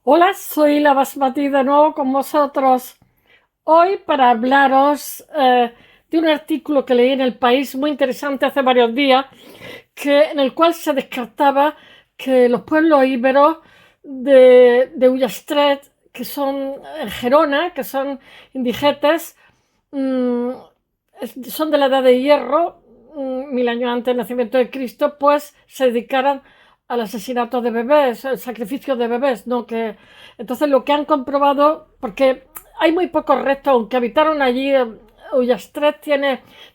Hola, soy la Basmati de nuevo con vosotros. Hoy para hablaros de un artículo que leí en El País muy interesante hace varios días, en el cual se descartaba que los pueblos íberos de Ullastret, que son Gerona, que son indigetes, mm, son de la edad de hierro, 1000 años antes del nacimiento de Cristo, pues se dedicaran al asesinato de bebés, al sacrificio de bebés, ¿no? Entonces lo que han comprobado, porque hay muy pocos restos, aunque habitaron allí, Ullastret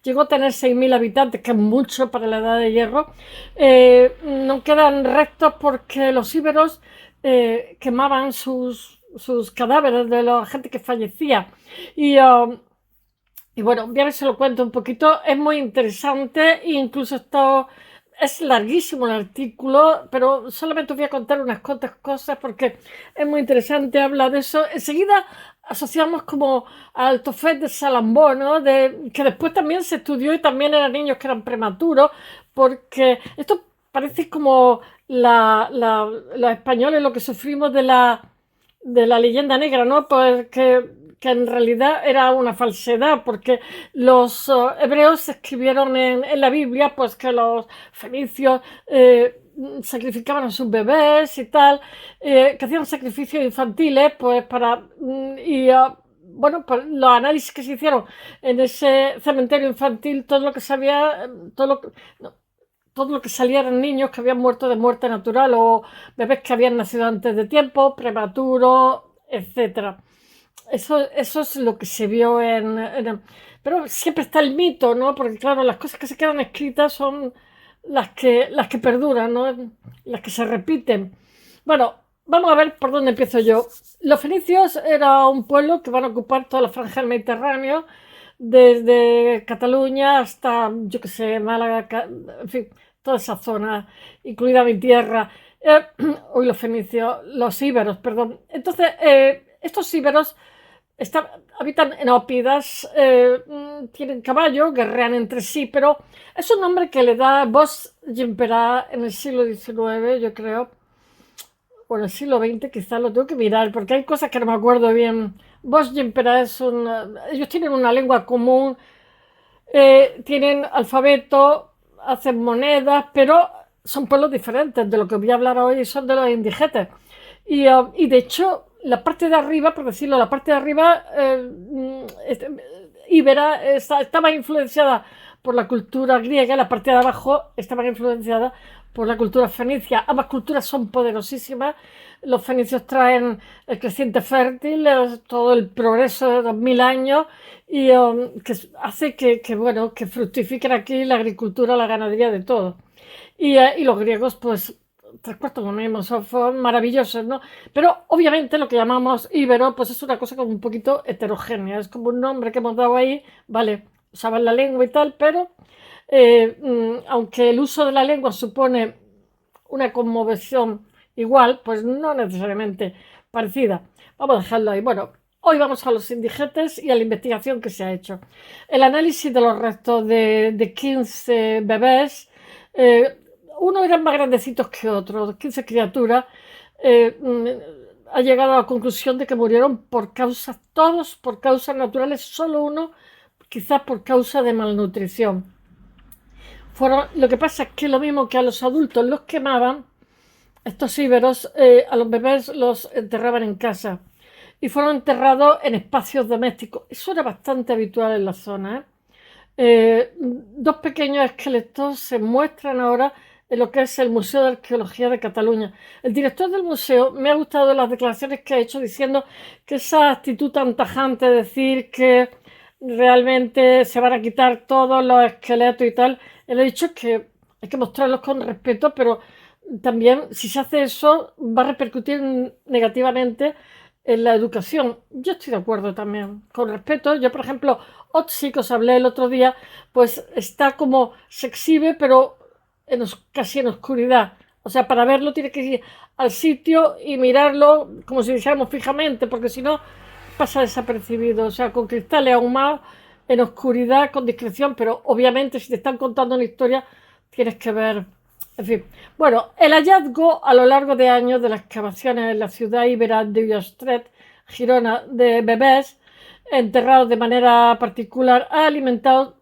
llegó a tener 6000 habitantes, que es mucho para la edad de hierro. No quedan restos porque los íberos quemaban sus cadáveres de la gente que fallecía. Y, uh, y bueno, voy a ver si lo cuento un poquito. Es muy interesante, incluso esto es larguísimo el artículo, pero solamente os voy a contar unas cuantas cosas porque es muy interesante. Habla de eso. Enseguida asociamos como al Tofet de Salambó, ¿no? Que después también se estudió y también eran niños que eran prematuros, porque esto parece como los españoles lo que sufrimos de la leyenda negra, ¿no? Pues que en realidad era una falsedad, porque los hebreos escribieron en la Biblia pues que los fenicios sacrificaban a sus bebés y tal, que hacían sacrificios infantiles pues bueno, pues los análisis que se hicieron en ese cementerio infantil, todo lo que sabía, no, todo lo que salía eran niños que habían muerto de muerte natural o bebés que habían nacido antes de tiempo, prematuros, etcétera. Eso es lo que se vio pero siempre está el mito, ¿no? Porque claro, las cosas que se quedan escritas son las que perduran, ¿no? Las que se repiten. Bueno, vamos a ver por dónde empiezo yo. Los fenicios era un pueblo que van a ocupar toda la franja del Mediterráneo, desde Cataluña hasta, yo qué sé, Málaga, en fin, toda esa zona, incluida mi tierra. Hoy los fenicios, los íberos, perdón. Entonces, estos íberos habitan en ópidas, tienen caballo, guerrean entre sí, pero es un nombre que le da Bos Gimpera en el siglo XIX, yo creo, o en el siglo XX, quizás lo tengo que mirar, porque hay cosas que no me acuerdo bien. Bos Gimpera ellos tienen una lengua común, tienen alfabeto, hacen monedas, pero son pueblos diferentes. De lo que voy a hablar hoy son de los indigetes. Y de hecho, la parte de arriba, por decirlo, la parte de arriba íbera estaba influenciada por la cultura griega, la parte de abajo estaba influenciada por la cultura fenicia. Ambas culturas son poderosísimas. Los fenicios traen el creciente fértil, todo el progreso de 2000 años y que hace bueno, que fructifiquen aquí la agricultura, la ganadería, de todo. Y los griegos, pues, tres cuartos lo mismo, son maravillosos, ¿no? Pero obviamente lo que llamamos íbero, pues es una cosa como un poquito heterogénea, es como un nombre que hemos dado ahí, vale, usaban la lengua y tal, pero aunque el uso de la lengua supone una conmovisión igual, pues no necesariamente parecida. Vamos a dejarlo ahí. Bueno, hoy vamos a los indigetes y a la investigación que se ha hecho. El análisis de los restos de 15 bebés, eh, unos eran más grandecitos que otros, 15 criaturas, eh, ha llegado a la conclusión de que murieron todos por causas naturales, solo uno quizás por causa de malnutrición. Lo que pasa es que lo mismo que a los adultos los quemaban, estos íberos a los bebés los enterraban en casa y fueron enterrados en espacios domésticos. Eso era bastante habitual en la zona. Dos pequeños esqueletos se muestran ahora en lo que es el Museo de Arqueología de Cataluña. El director del museo me ha gustado las declaraciones que ha hecho diciendo que esa actitud tan tajante de decir que realmente se van a quitar todos los esqueletos y tal, él ha dicho que hay que mostrarlos con respeto, pero también si se hace eso va a repercutir negativamente en la educación. Yo estoy de acuerdo también, con respeto. Yo, por ejemplo, Otzi, que os hablé el otro día, pues está como se exhibe, pero casi en oscuridad. O sea, para verlo tiene que ir al sitio y mirarlo como si dijéramos fijamente, porque si no pasa desapercibido. O sea, con cristales ahumados, en oscuridad, con discreción, pero obviamente si te están contando una historia, tienes que ver En fin, bueno, el hallazgo a lo largo de años de las excavaciones en la ciudad íbera de Ullastret, Girona, de bebés enterrados de manera particular ha alimentado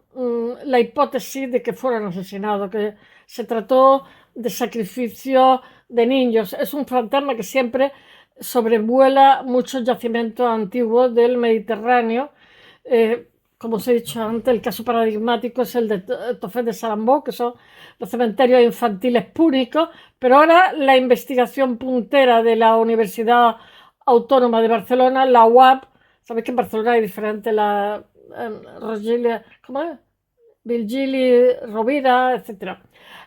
la hipótesis de que fueron asesinados, que se trató de sacrificio de niños. Es un fantasma que siempre sobrevuela muchos yacimientos antiguos del Mediterráneo. Como os he dicho antes, el caso paradigmático es el de Tofet de Salambó, que son los cementerios infantiles púnicos, pero ahora la investigación puntera de la Universidad Autónoma de Barcelona, la UAB, sabéis que en Barcelona hay diferentes, la ¿cómo es? Virgili Rovira, etc.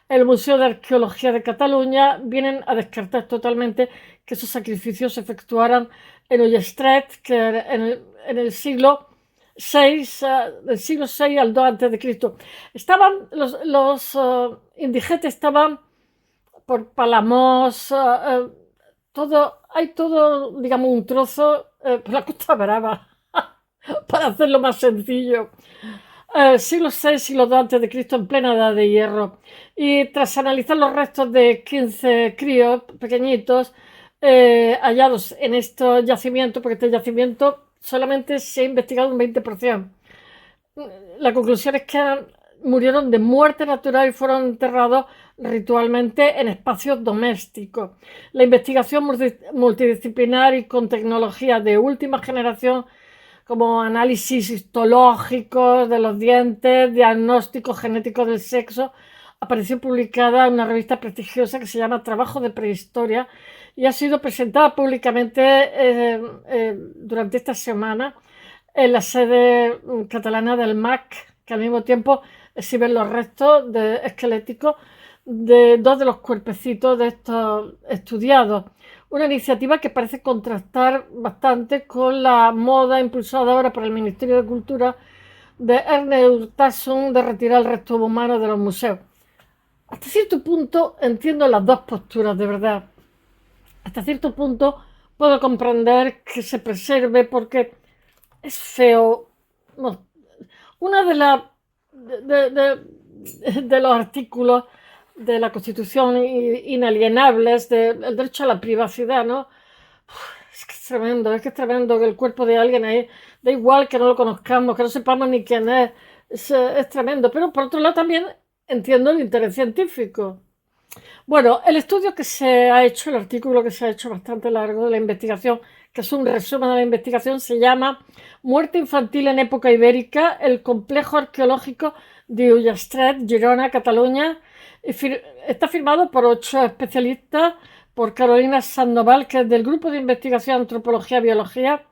El Museo de Arqueología de Cataluña vienen a descartar totalmente que esos sacrificios se efectuaran en Ullastret, que en el siglo VI, del siglo VI al II antes de Cristo. Estaban los indigentes estaban por Palamós, hay todo, digamos, un trozo por la Costa Brava, para hacerlo más sencillo. Siglo VI, siglo II antes de Cristo, en plena edad de hierro. Y tras analizar los restos de 15 críos pequeñitos hallados en estos yacimientos, porque este yacimiento solamente se ha investigado un 20%. La conclusión es que murieron de muerte natural y fueron enterrados ritualmente en espacios domésticos. La investigación multidisciplinar y con tecnología de última generación, como análisis histológicos de los dientes, diagnósticos genéticos del sexo, apareció publicada en una revista prestigiosa que se llama Trabajo de Prehistoria y ha sido presentada públicamente durante esta semana en la sede catalana del MAC, que al mismo tiempo exhiben los restos esqueléticos de dos de los cuerpecitos de estos estudiados. Una iniciativa que parece contrastar bastante con la moda impulsada ahora por el Ministerio de Cultura de Erne Urtasun de retirar el resto humano de los museos. Hasta cierto punto entiendo las dos posturas, de verdad. Hasta cierto punto puedo comprender que se preserve porque es feo. No. Una de los artículos de la Constitución inalienables del derecho a la privacidad, ¿no? Es que es tremendo que el cuerpo de alguien ahí, da igual que no lo conozcamos, que no sepamos ni quién es tremendo, pero por otro lado también entiendo el interés científico. Bueno, el estudio que se ha hecho, el artículo que se ha hecho bastante largo de la investigación, que es un resumen de la investigación, se llama Muerte infantil en época ibérica, el complejo arqueológico de Ullastret, Girona, Cataluña. Está firmado por 8 especialistas, por Carolina Sandoval, que es del Grupo de Investigación Antropología y Biología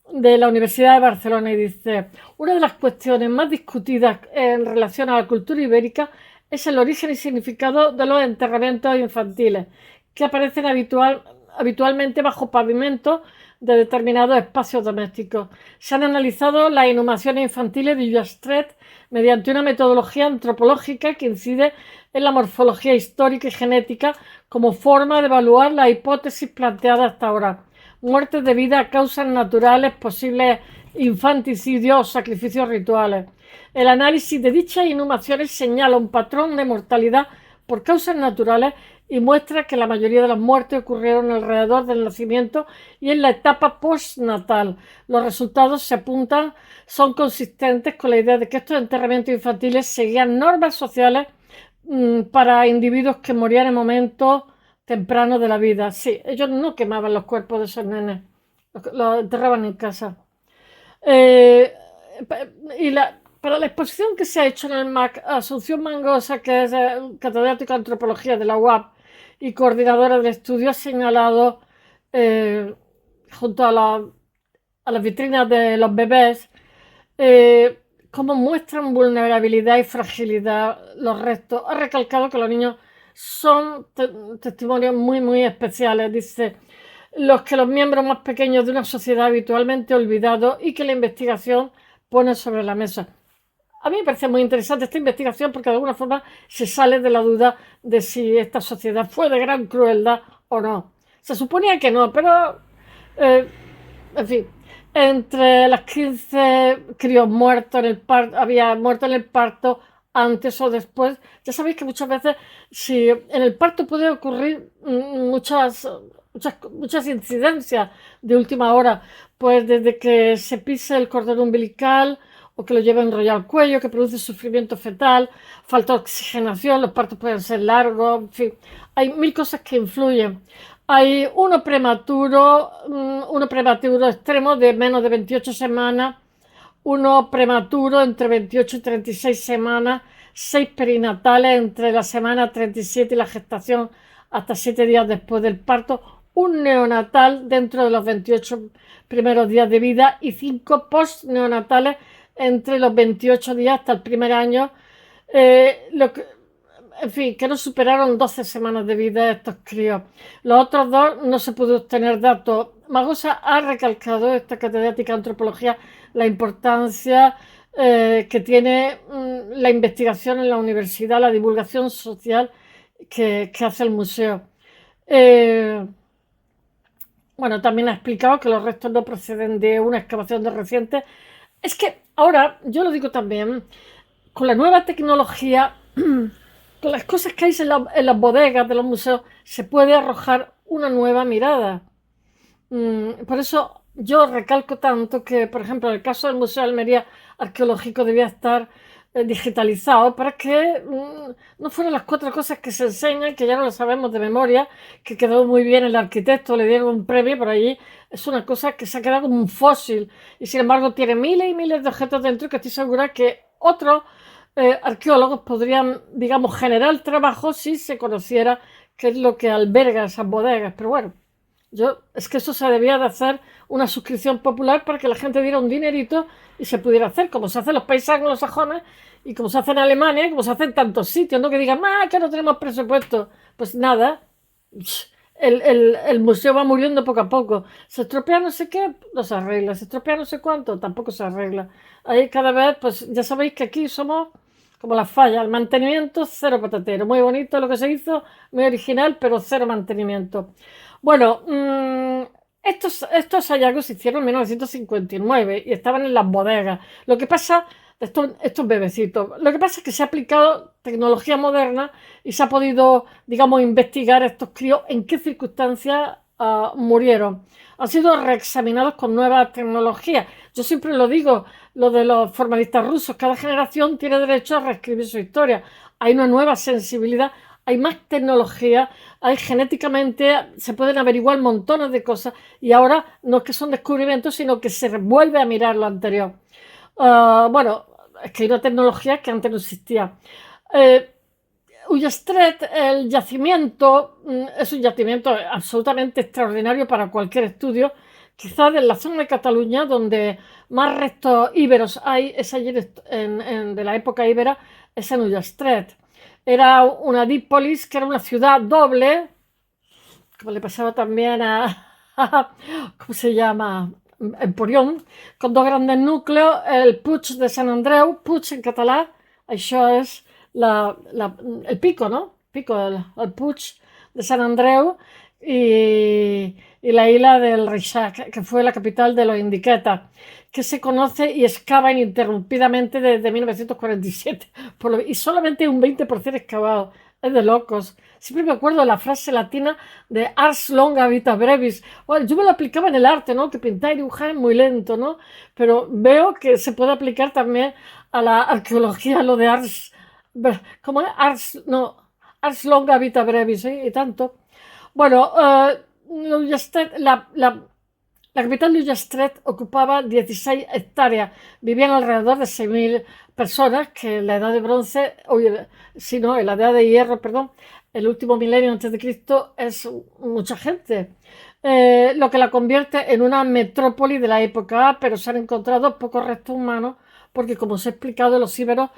de la Universidad de Barcelona, y dice: una de las cuestiones más discutidas en relación a la cultura ibérica es el origen y significado de los enterramientos infantiles, que aparecen habitualmente bajo pavimentos de determinados espacios domésticos. Se han analizado las inhumaciones infantiles de Ullastret mediante una metodología antropológica que incide en la morfología histórica y genética como forma de evaluar las hipótesis planteadas hasta ahora. Muertes debidas a causas naturales, posibles infanticidios o sacrificios rituales. El análisis de dichas inhumaciones señala un patrón de mortalidad por causas naturales y muestra que la mayoría de las muertes ocurrieron alrededor del nacimiento y en la etapa postnatal. Los resultados son consistentes con la idea de que estos enterramientos infantiles seguían normas sociales para individuos que morían en momentos tempranos de la vida. Sí, ellos no quemaban los cuerpos de esos nenes, los enterraban en casa. Para la exposición que se ha hecho en el MAC, Asunción Mangosa, que es catedrática de antropología de la UAB y coordinadora del estudio, ha señalado junto a las vitrinas de los bebés cómo muestran vulnerabilidad y fragilidad los restos. Ha recalcado que los niños son testimonios muy, muy especiales. Dice: los miembros más pequeños de una sociedad habitualmente olvidados y que la investigación pone sobre la mesa. A mí me parece muy interesante esta investigación porque de alguna forma se sale de la duda de si esta sociedad fue de gran crueldad o no. Se suponía que no, pero en fin, entre las 15 críos muertos en el parto, había muerto en el parto antes o después. Ya sabéis que muchas veces, si en el parto puede ocurrir muchas incidencias de última hora, pues desde que se pise el cordón umbilical o que lo lleve enrollado al cuello, que produce sufrimiento fetal, falta de oxigenación, los partos pueden ser largos, en fin, hay mil cosas que influyen. Hay uno prematuro extremo de menos de 28 semanas, uno prematuro entre 28 y 36 semanas, 6 perinatales entre la semana 37 y la gestación hasta 7 días después del parto, un neonatal dentro de los 28 primeros días de vida y 5 postneonatales entre los 28 días hasta el primer año. En fin, que no superaron 12 semanas de vida estos críos. Los otros dos no se pudo obtener datos. Magosa ha recalcado, esta catedrática de antropología, la importancia que tiene la investigación en la universidad, la divulgación social que hace el museo. Bueno, también ha explicado que los restos no proceden de una excavación de reciente. Es que ahora, yo lo digo también, con la nueva tecnología, con las cosas que hay en las bodegas de los museos, se puede arrojar una nueva mirada. Por eso yo recalco tanto que, por ejemplo, en el caso del Museo de Almería Arqueológico debía estar digitalizado para que no fueran las 4 cosas que se enseñan, que ya no lo sabemos de memoria, que quedó muy bien el arquitecto, le dieron un premio por allí. Es una cosa que se ha quedado como un fósil y sin embargo tiene miles y miles de objetos dentro que estoy segura que otros arqueólogos podrían, digamos, generar trabajo si se conociera qué es lo que alberga esas bodegas. Pero bueno, es que eso se debía de hacer una suscripción popular para que la gente diera un dinerito y se pudiera hacer, como se hace en los países anglosajones y como se hace en Alemania, y como se hace en tantos sitios, no que digan, que no tenemos presupuesto. Pues nada, el museo va muriendo poco a poco. Se estropea no sé qué, no se arregla. Se estropea no sé cuánto, tampoco se arregla. Ahí cada vez, pues ya sabéis que aquí somos como las fallas, el mantenimiento cero patatero. Muy bonito lo que se hizo, muy original, pero cero mantenimiento. Bueno, estos hallazgos se hicieron en 1959 y estaban en las bodegas. Lo que pasa, estos bebecitos, lo que pasa es que se ha aplicado tecnología moderna y se ha podido, digamos, investigar estos críos en qué circunstancias murieron. Han sido reexaminados con nuevas tecnologías. Yo siempre lo digo, lo de los formalistas rusos, cada generación tiene derecho a reescribir su historia. Hay una nueva sensibilidad, hay más tecnología, hay genéticamente, se pueden averiguar montones de cosas y ahora no es que son descubrimientos, sino que se vuelve a mirar lo anterior. Bueno, es que hay una tecnología que antes no existía. Ullastret, el yacimiento, es un yacimiento absolutamente extraordinario para cualquier estudio. Quizás en la zona de Cataluña donde más restos íberos hay es allí de la época íbera, es en Ullastret. Era una dípolis que era una ciudad doble, como le pasaba también ¿cómo se llama? Emporión, con 2 grandes núcleos, el Puig de Sant Andreu, Puig en catalán, això és el pico, ¿no? Pico, el Puig de Sant Andreu y la isla del Reixac, que fue la capital de los indiquetas, que se conoce y excava ininterrumpidamente desde 1947, y solamente un 20% excavado. Es de locos. Siempre me acuerdo de la frase latina de ars longa vita brevis. Bueno, yo me lo aplicaba en el arte, ¿no? Que pintar y dibujar es muy lento, ¿no? Pero veo que se puede aplicar también a la arqueología, lo de ars... ¿Cómo es? Ars longa vita brevis, ¿eh? Y tanto. Bueno, la capital de Ullastret ocupaba 16 hectáreas. Vivían alrededor de 6.000 personas, que en la edad de bronce, en la edad de hierro, perdón, el último milenio antes de Cristo es mucha gente. Lo que la convierte en una metrópoli de la época, pero se han encontrado pocos restos humanos porque, como os he explicado, los íberos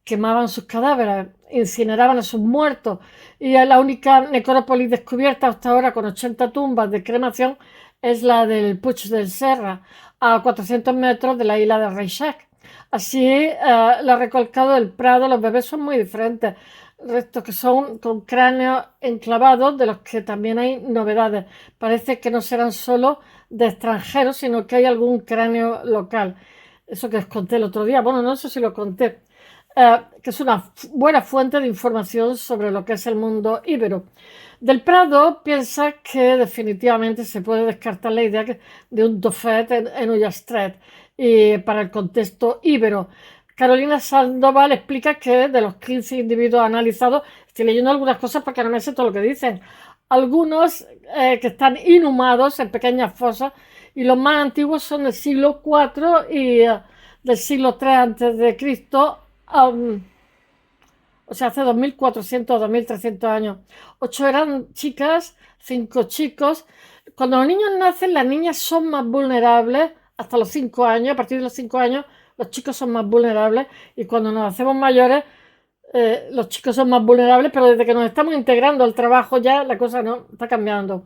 quemaban sus cadáveres, incineraban a sus muertos y la única necrópolis descubierta hasta ahora con 80 tumbas de cremación es la del Puig del Serra, a 400 metros de la isla de Reixac. Así, la recolcado del Prado, los bebés son muy diferentes, restos que son con cráneos enclavados, de los que también hay novedades. Parece que no serán solo de extranjeros, sino que hay algún cráneo local. Eso que os conté el otro día, bueno, no sé si lo conté. que es una buena fuente de información sobre lo que es el mundo íbero. Del Prado piensa que definitivamente se puede descartar la idea de un Tophet en Ullastret y para el contexto íbero. Carolina Sandoval explica que de los 15 individuos analizados, estoy leyendo algunas cosas porque no me sé todo lo que dicen, algunos que están inhumados en pequeñas fosas y los más antiguos son del siglo IV y del siglo III antes de Cristo, o sea, hace 2400 o 2300 años. 8 eran chicas, 5 chicos. Cuando los niños nacen, las niñas son más vulnerables hasta los 5 años. A partir de los 5 años, los chicos son más vulnerables. Y cuando nos hacemos mayores, los chicos son más vulnerables, pero desde que nos estamos integrando al trabajo ya la cosa no está cambiando.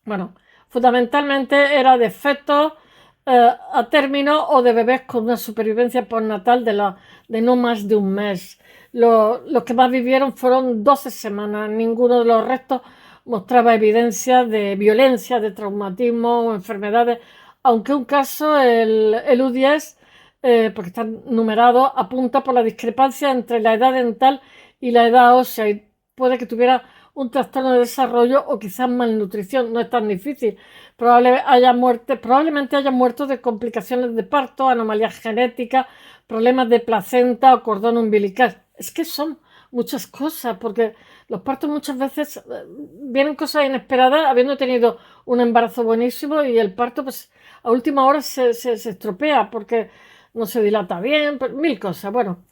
Bueno, fundamentalmente era de fetos a término o de bebés con una supervivencia postnatal de no más de un mes. Los que más vivieron fueron 12 semanas. Ninguno de los restos mostraba evidencia de violencia, de traumatismo o enfermedades, aunque un caso, el U10, porque están numerados, apunta por la discrepancia entre la edad dental y la edad ósea y puede que tuviera un trastorno de desarrollo o quizás malnutrición. No es tan difícil. Probablemente haya muerto de complicaciones de parto, anomalías genéticas, problemas de placenta o cordón umbilical. Es que son muchas cosas, porque los partos muchas veces vienen cosas inesperadas, habiendo tenido un embarazo buenísimo y el parto pues a última hora se estropea porque no se dilata bien, mil cosas. Bueno,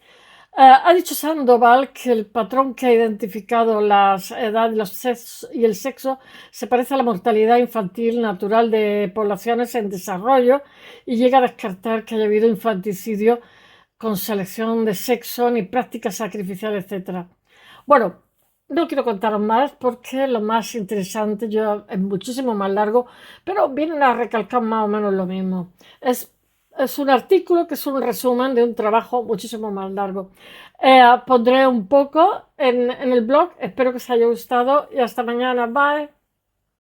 ha dicho Sandoval que el patrón que ha identificado las edades y el sexo se parece a la mortalidad infantil natural de poblaciones en desarrollo y llega a descartar que haya habido infanticidio con selección de sexo ni prácticas sacrificiales, etc. Bueno, no quiero contaros más porque lo más interesante es muchísimo más largo, pero vienen a recalcar más o menos lo mismo. Es un artículo que es un resumen de un trabajo muchísimo más largo. Pondré un poco en el blog, espero que os haya gustado y hasta mañana, bye.